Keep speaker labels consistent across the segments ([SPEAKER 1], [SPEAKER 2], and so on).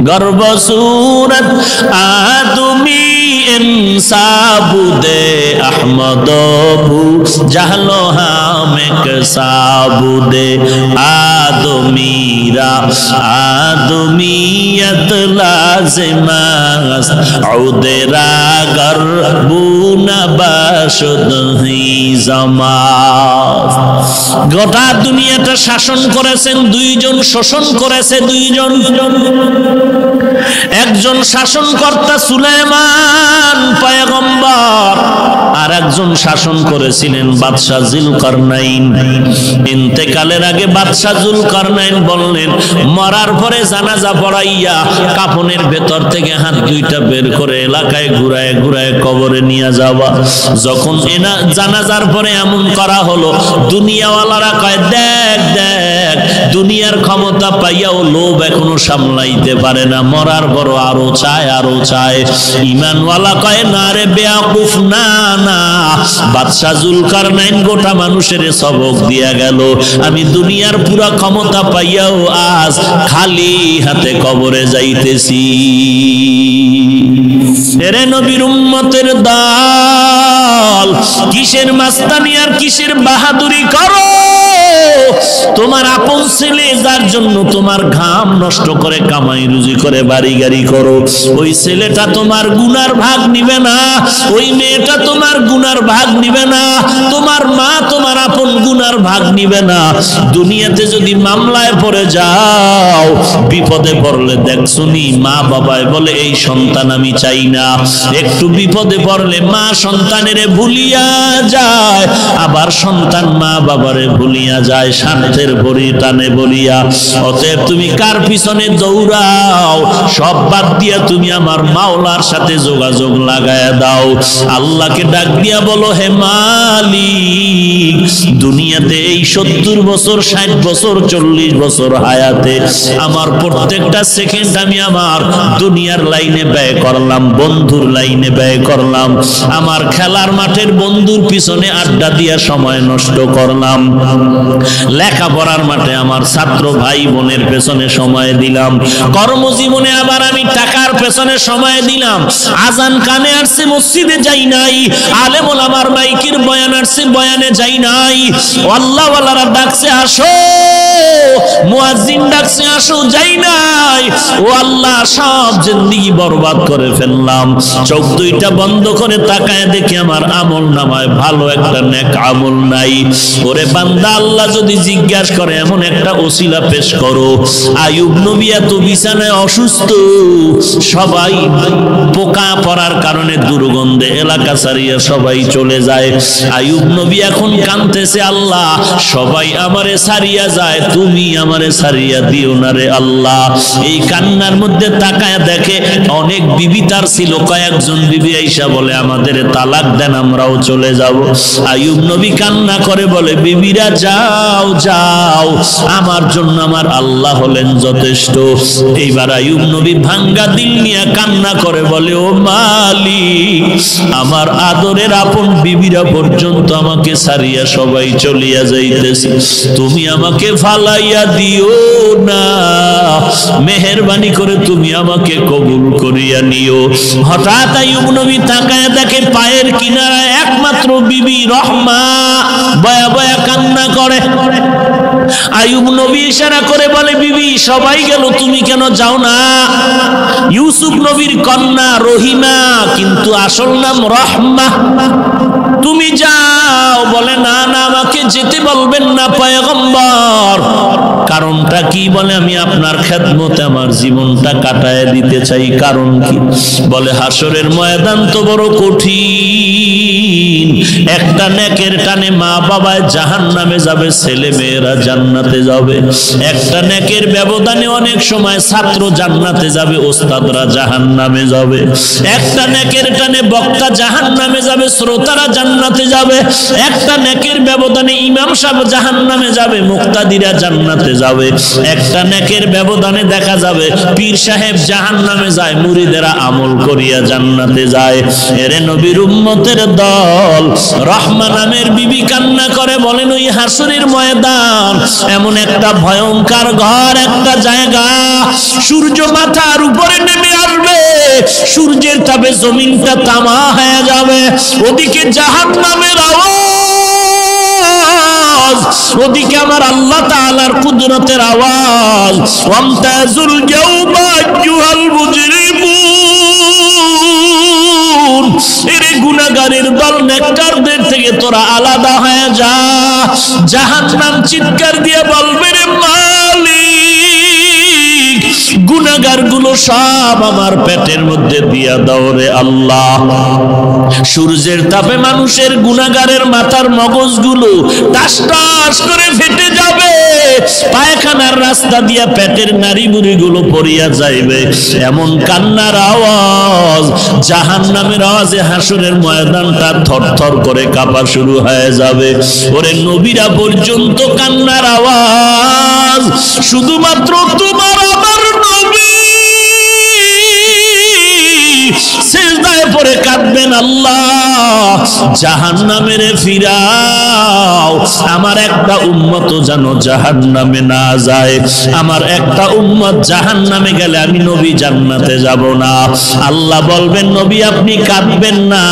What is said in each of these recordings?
[SPEAKER 1] गर्व सूरत आदमी इंसाबुदे अहमदोबू जहलो हामेक साबुदे आदमीरा आदमीयत लाजिमास औदेरा गर्बुना बाशुद ही जमास। গোটা দুনিয়াটা শাসন করেছেন দুইজন, শোষণ করেছে দুইজন। একজন শাসনকর্তা সুলাইমান পয়গম্বর, আর একজন শাসন করেছিলেন বাদশা যুলকারনাইন। ইন্তেকালের আগে বাদশা যুলকারনাইন বললেন, মরার পরে জানাজা পড়াইয়া কাফনের ভেতর থেকে হাত দুইটা বের করে এলাকায় ঘুরায় ঘুরায় কবরে নিয়ে যাওয়া। যখন জানাজার পরে এমন করা হলো, দুনিয়াওয়ালারা কয়, দেখ দেখ, দুনিয়ার ক্ষমতা পাইয়াও লোভ এখনো সামলাইতে পারে না, মরার বড় আরো চায় আরো চায়। ঈমানওয়ালা কয়, না রে বেয়াকুফ, না না, বাদশা যুলকারনাইন গোটা মানুষের সবক দিয়া গেল, আমি দুনিয়ার পুরা ক্ষমতা পাইয়াও আজ খালি হাতে কবরে যাইতেছি। এরে নবীর উম্মতের দল, কিসের মাস্তানি আর কিসের বাহাদুরি করো? তোমার আপন ছেলে যার জন্য তোমার ঘাম নষ্ট করে কামাই রুজি করে বাড়ি গাড়ি করো, ওই ছেলেটা তোমার গুনার ভাগ নিবে না, ওই মেয়েটা তোমার গুনার ভাগ নিবে না, তোমার মা তোমার আপন গুনার ভাগ নিবে না। দুনিয়াতে যদি মামলায় পড়ে যাও, বিপদে পড়লে দেখছনি মা বাবায় বলে এই সন্তান আমি চাই না, একটু বিপদে পড়লে মা সন্তানেরে ভুলিয়া যায়, আবার সন্তান মা বাবারে ভুলিয়া যায় স্বার্থের পরিটানে বলিয়া। অতএব তুমি কার পিছনে দৌড়াও, সব বাদ দিয়া তুমি আমার মাওলার সাথে যোগাযোগ লাগায়া দাও। আল্লাহকে ডাক দিয়া বলো, হে মালিক, দুনিয়াতে এই 70 বছর 60 বছর 40 বছর হায়াতে আমার প্রত্যেকটা সেকেন্ড আমি আমার দুনিয়ার লাইনে ব্যয় করলাম, বন্ধুর লাইনে ব্যয় করলাম, আমার খেলার মাঠের বন্ধুর পিছনে আড্ডা দিয়া সময় নষ্ট করলাম, লেখাপড়ার মাঠে আমার ছাত্র ভাই বোনের পেছনে সময় দিলাম, কর্মজীবনে আবার আমি টাকার পেছনে সময় দিলাম, আজান কানে আসছে মসজিদে যাই নাই, আলেম ওলামার মাইকের বয়ান আসছে বয়ানে যাই নাই, আল্লাহ ওয়ালারা ডাকছে আসো, মুয়াজ্জিন ডাকছে আসো, যাই নাই। ও আল্লাহ, সব জিন্দেগি বরবাদ করে ফেললাম। চোখ দুইটা বন্ধ করে তাকায় দেখি আমার আমল নামায় ভালো একটা নেক আমল নাই। ওরে বান্দা, আল্লাহ যদি জিজ্ঞাসা করে এমন একটা ওসিলা পেশ করো। আইয়ুব নবী এত বিছানায় অসুস্থ, সবাই পোকা পড়ার কারণে দুর্গন্ধে এলাকা ছাড়িয়ে সবাই চলে যায়। আইয়ুব নবী এখন কাঁদতেছে, আল্লাহ সবাই আমারে ছাড়িয়া যায়, তুমি আমারে ছাড়িয়া দিও না রে আল্লাহ। এই কান্নার মধ্যে তাকায় দেখে অনেক বিবি তার ছিল, কয়েকজন বিবি আইসা বলে আমাদের তালাক দেন, আমরাও চলে যাব। আইয়ুব নবী কান্না করে বলে, বিবিরা যাও যাও, আমার জন্য আমার আল্লাহ হলেন যথেষ্ট। এইবার আইয়ুব নবী ভাঙ্গা দিল নিয়ে কান্না করে বলে, ও মালিক, আমার আদরের আপন বিবিরা পর্যন্ত আমাকে ছাড়িয়া সবাই চলিয়া যাইতেছে, তুমি আমাকে ফালাইয়া দিও না, মেহেরবানি করে তুমি আমাকে কবুল করিয়া নিও। হঠাৎ আইয়ুব নবী তাকায় দেখে পায়ের কিনারায় একমাত্র বিবি রহমা বয়া বয়া কান্না করে। আইয়ুব নবী ইশারা করে বলে, বিবি সবাই গেল, তুমি কেন যাও না? ইউসুফ নবীর কন্যা রহিমা, কিন্তু আসল নাম রহমা, তুমি যাও। বলে, না না, আমাকে যেতে বলবেন না পয়গম্বর। কারণটা কি? বলে, আমি আপনার খেদমতে আমার জীবনটা কাটায় দিতে চাই। কারণ কি? বলে, হাসরের ময়দান তো বড় কঠিন, একটা নেকের টানে মা বাবায় জাহান্নামে যাবে, ছেলে মেয়েরা জান্নাতে যাবে, একটা নেকের ব্যবধানে অনেক সময় ছাত্র জান্নাতে যাবে, ওস্তাদরা জাহান্নামে যাবে, একটা নেকের টানে বক্তা জাহান্নামে যাবে, শ্রোতারা জান্নাতে যাবে, একটা নেকের ব্যবধানে ইমাম সাহেব জাহান্নামে যাবে, মুক্তাদিরা জান্নাতে যাবে। একটা নেকের ব্যবধানে দেখা যাবে পীর সাহেব জাহান্নামে যায়, মুরিদেরা আমল করিয়া জান্নাতে যায়। এরে নবীর উম্মতের দল, রহমা নামের বিবি কান্না করে বলেন, ওই হাসরের ময়দান এমন একটা ভয়ঙ্কর ঘর, একটা জায়গা, সূর্য মাথার উপরে নেমে আসবে, সূর্যের তাপে জমিনটা তামা হয়ে যাবে। ওদিকে জাহান্নামের আওয়াজ, ওদিকে আমার আল্লাহ তাআলার কুদরতের আওয়াজ। ওয়ামতাজুল ইয়াউমা আইয়ুহাল মুজরিমুন, এরে গুনাহগারের দল, নেককারদের থেকে তোরা আলাদা হয়ে যা। জাহান্নাম চিৎকার দিয়ে বলবে, রে মালিক, গুনাহগার গুলো সব আমার পেটের মধ্যে দিয়া দাও রে আল্লাহ। সূর্যের তাপে মানুষের গুনাহগারের মাথার মগজগুলো টাস টাস করে ফেটে যাবে, পায়খানার রাস্তা দিয়া পেটের নারী বুড়িগুলো পড়িয়া যাইবে। এমন কান্নার আওয়াজ, জাহান্নামের আওয়াজে হাসরের ময়দানটা থরথর করে কাঁপা শুরু হয়ে যাবে। ওরে নবীরা পর্যন্ত কান্নার আওয়াজ, শুধুমাত্র তোমার আমার নবী সিজদায় পড়ে কাঁদবেন, আল্লাহ জাহান্নামে ফিরাও, আমার একটা উম্মত যেন জাহান্নামে না যায়। আমার একটা উম্মত জাহান্নামে গেলে আমি নবী জান্নাতে যাব না। আল্লাহ বলবেন, নবী আপনি কাঁদবেন না,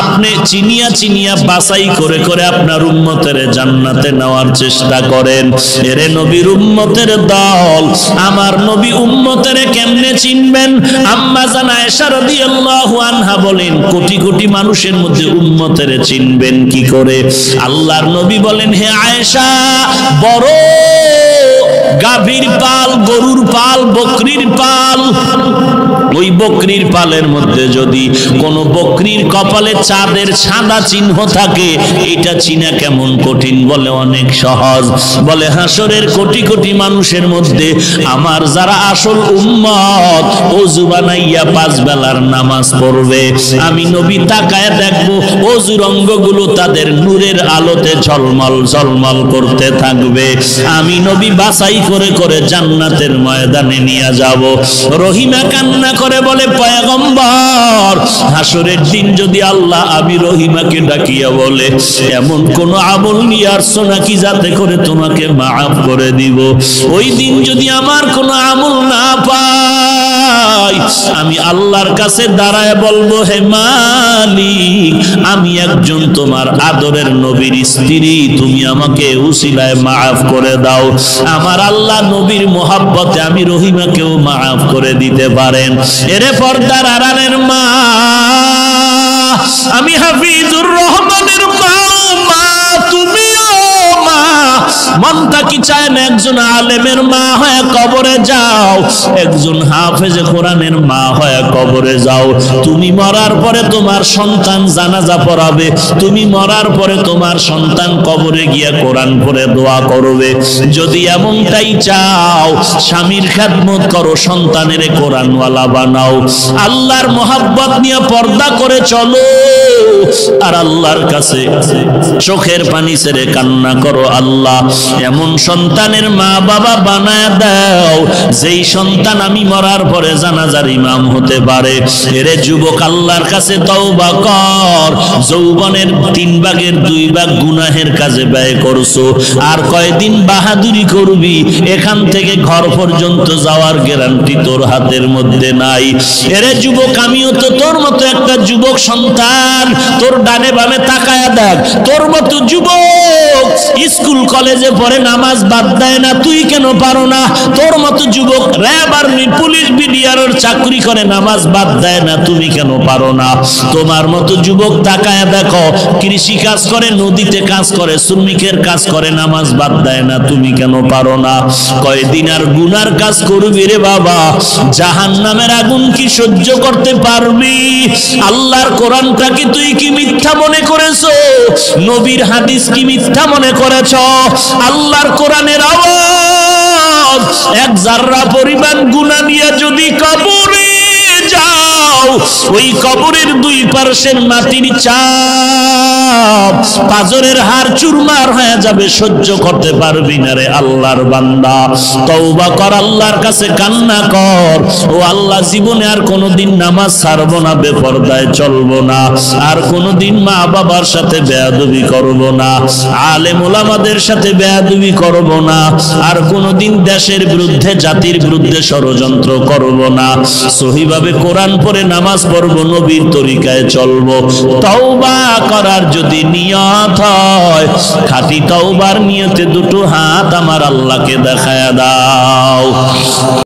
[SPEAKER 1] আপনি চিনিয়া চিনিয়া বাছাই করে করে আপনার উম্মতের জান্নাতে নেওয়ার চেষ্টা করেন। এরে নবীর উম্মতের দল, আমার নবী উম্মতের কেমনে চিনবেন? আম্মা জান আয়েশা রাদিয়াল্লাহু আনহা বলেন, কোটি কোটি মানুষের মধ্যে উম্মতের চিনবেন কি করে? আল্লাহর নবী বলেন, হে আয়েশা, বড় গাভীর পাল, গরুর পাল, বকরির পাল, ওই বকরির পালের মধ্যে যদি কোন বকরির কপালে চাঁদের সাদা চিহ্ন থাকে, এটা চিনা কেমন কঠিন? বলে অনেক সহজ। বলে হাসরের কোটি কোটি মানুষের মধ্যে আমার যারা আসল উম্মত, ওযু বানাইয়া 5 বেলার নামাজ পড়বে, আমি নবী তাকায় দেখবো ওযুর অঙ্গগুলো তাদের নূরের আলোতে ঝলমল ঝলমল করতে থাকবে। আমি নবী বাছাই করে করে জান্নাতের ময়দানে নিয়ে যাব। রহিমা কান্না করে বলে, পয়গম্বর, হাসরের দিন যদি আল্লাহ আমি রহিমাকে ডাকিয়া বলে, এমন কোন আমল নিয়ে আসছো নাকি যাতে করে তোমাকে মাফ করে দিব? ওই দিন যদি আমার কোন আমল না পাই, আমি আল্লাহর কাছে দাঁড়ায় বলবো, হে মালিক, আমি একজন তোমার আদরের নবীর স্ত্রী, তুমি আমাকে উসিলায় মাফ করে দাও। আমার আল্লাহ নবীর মোহাব্বতে আমি রহিমাকেও মাফ করে দিতে পারেন। এরে পর্দার আড়ালের মা, আমি হাফিজুর রহমানের মা, তুমিও মা। মনটা কি চায় না একজন আলেমের মা হয়ে কবরে যাও, একজন হাফেজে কোরআনের মা হয়ে কবরে যাও। তুমি মরার পরে তোমার সন্তান জানাজা পড়াবে, তুমি মরার পরে তোমার সন্তান কবরে গিয়া কোরআন পড়ে দোয়া করবে। যদি এমনটাই চাও, স্বামীর খেদমত করো, সন্তানের কোরআনওয়ালা বানাও, আল্লাহর মোহাব্বত নিয়ে পর্দা করে চলো, আর আল্লাহর কাছে চোখের পানি ছেড়ে কান্না করো, আল্লাহ এমন সন্তানের মা বাবা বানায় দাও যেই সন্তান আমি মরার পরে জানাজার ইমাম হতে পারে। এরে যুবক, আল্লাহর কাছে তওবা কর। যৌবনের 3 ভাগের 2 ভাগ গুনাহের কাজে ব্যয় করছো, আর কয়দিন বাহাদুরি করবি? এখান থেকে ঘর পর্যন্ত যাওয়ার গ্যারান্টি তোর হাতের মধ্যে নাই। এরে যুবক, আমিও তো তোর মতো একটা যুবক সন্তান, তোর ডানে বামে তাকায়া দেখ, তোর মতো যুবক স্কুল কলেজে পড়ে নামাজ বাদ দেয় না, তুই কেন পারো না? তোর মতো যুবক র্যাব আর্মি পুলিশ বিডিআরের চাকরি করে নামাজ বাদ দেয় না, তুমি কেন পারো না? তোমার মতো যুবক তাকায়া দেখো, কৃষি কাজ করে, নদীতে কাজ করে, শ্রমিকের কাজ করে, নামাজ বাদ দেয় না, তুমি কেন পারো না? কয়দিন আর গুনার কাজ করবি রে বাবা? জাহান্নামের আগুন কি সহ্য করতে পারবি? আল্লাহর কোরআনটাকে তুই কি মিথ্যা মনে করেছো? নবীর হাদিস কি মিথ্যা মনে করেছ? আল্লাহর কোরআনের আওয়াজ, এক জাররা পরিমাণ গুনাহ নিয়ে যদি কবরে যাও, ওই কবরের দুই পার্শ্বের মাটির চাপ পাজরের হাড় চুরমার হয়ে যাবে, সহ্য করতে পারবি না রে আল্লাহর বান্দা। তওবা কর, আল্লাহর কাছে কান্না কর, ও আল্লাহ জীবনে আর কোনোদিন নামাজ ছাড়বো না, বেপরদায় চলবো না, আর কোনোদিন মা বাবার সাথে বেয়াদবি করব না, আলেম ওলামাদের সাথে বেয়াদবি করব না, আর কোনোদিন দেশের বিরুদ্ধে জাতির বিরুদ্ধে ষড়যন্ত্র করব না, সহিভাবে কোরআন পড়ে নামাজ পড়বো, নবীর তরিকায় চলবো। তওবা করার যদি নিয়ত হয়, খাঁটি তওবার নিয়তে দুটো হাত আমার আল্লাহকে দেখায়া দাও।